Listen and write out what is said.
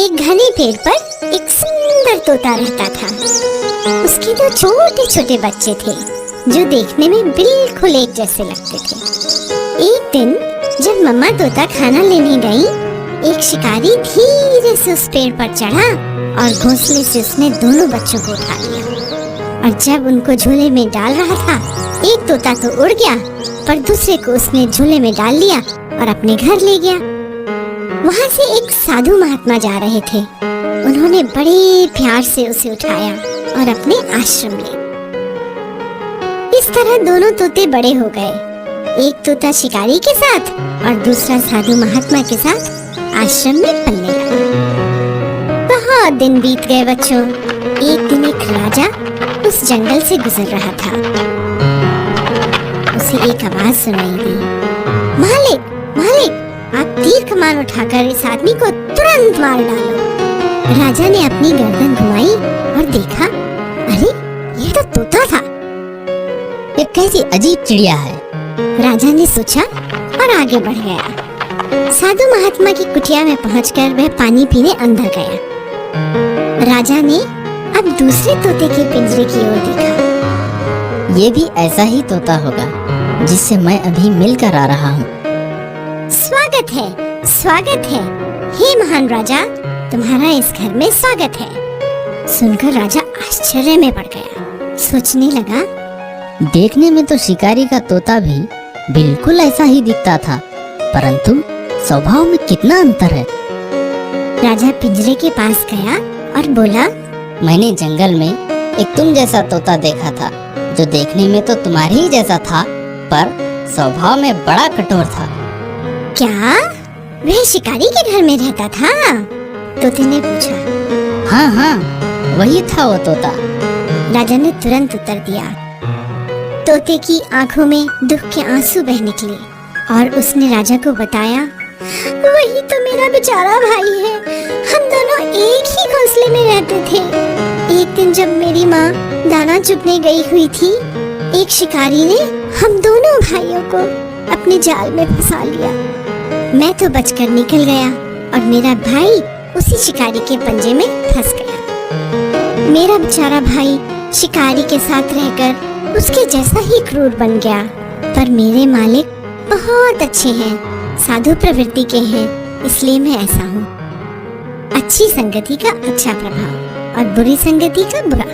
एक घने पेड़ पर एक सुंदर तोता रहता था। उसके दो छोटे छोटे बच्चे थे जो देखने में बिल्कुल एक जैसे लगते थे। एक दिन जब मम्मा तोता खाना लेने गई, एक शिकारी धीरे से उस पेड़ पर चढ़ा और घोंसले से उसने दोनों बच्चों को उठा लिया। और जब उनको झूले में डाल रहा था, एक तोता तो उड़ गया पर दूसरे को उसने झूले में डाल लिया और अपने घर ले गया। वहाँ से एक साधु महात्मा जा रहे थे। उन्होंने बड़े प्यार से उसे उठाया और अपने आश्रम ले। इस तरह दोनों तोते बड़े हो गए, एक तोता शिकारी के साथ और दूसरा साधु महात्मा के साथ आश्रम में पलने लगा। बहुत दिन बीत गए बच्चों। एक दिन एक राजा उस जंगल से गुजर रहा था। उसे एक आवाज सुनाई दी, मालिक मालिक, आप तीर कमान उठाकर इस आदमी को तुरंत मार डालो। राजा ने अपनी गर्दन घुमाई और देखा, अरे ये तो तोता था। ये कैसी अजीब चिड़िया है, राजा ने सोचा और आगे बढ़ गया। साधु महात्मा की कुटिया में पहुंचकर वह पानी पीने अंदर गया। राजा ने अब दूसरे तोते के पिंजरे की ओर देखा। ये भी ऐसा ही तोता होगा जिससे मैं अभी मिलकर आ रहा हूँ। स्वागत है, स्वागत है। हे महान राजा, तुम्हारा इस घर में स्वागत है। सुनकर राजा आश्चर्य में पड़ गया। सोचने लगा, देखने में तो शिकारी का तोता भी बिल्कुल ऐसा ही दिखता था, परंतु स्वभाव में कितना अंतर है। राजा पिंजरे के पास गया और बोला, मैंने जंगल में एक तुम जैसा तोता देखा था, जो देखने में तो तुम्हारे ही जैसा था, पर स्वभाव में बड़ा कठोर था। क्या वह शिकारी के घर में रहता था? तोते ने पूछा। हाँ हाँ, वही था वो तोता। राजा ने तुरंत उत्तर दिया। तोते की आंखों में दुख के आंसू बह निकले और उसने राजा को बताया, वही तो मेरा बेचारा भाई है। हम दोनों एक ही घोंसले में रहते थे। एक दिन जब मेरी माँ दाना चुगने गई हुई थी, एक शिकारी ने हम दोनों भाइयों को अपने जाल में फंसा लिया। मैं तो बचकर निकल गया और मेरा भाई उसी शिकारी के पंजे में फंस गया। मेरा बेचारा भाई शिकारी के साथ रहकर उसके जैसा ही क्रूर बन गया। पर मेरे मालिक बहुत अच्छे हैं, साधु प्रवृत्ति के हैं, इसलिए मैं ऐसा हूँ। अच्छी संगति का अच्छा प्रभाव और बुरी संगति का बुरा।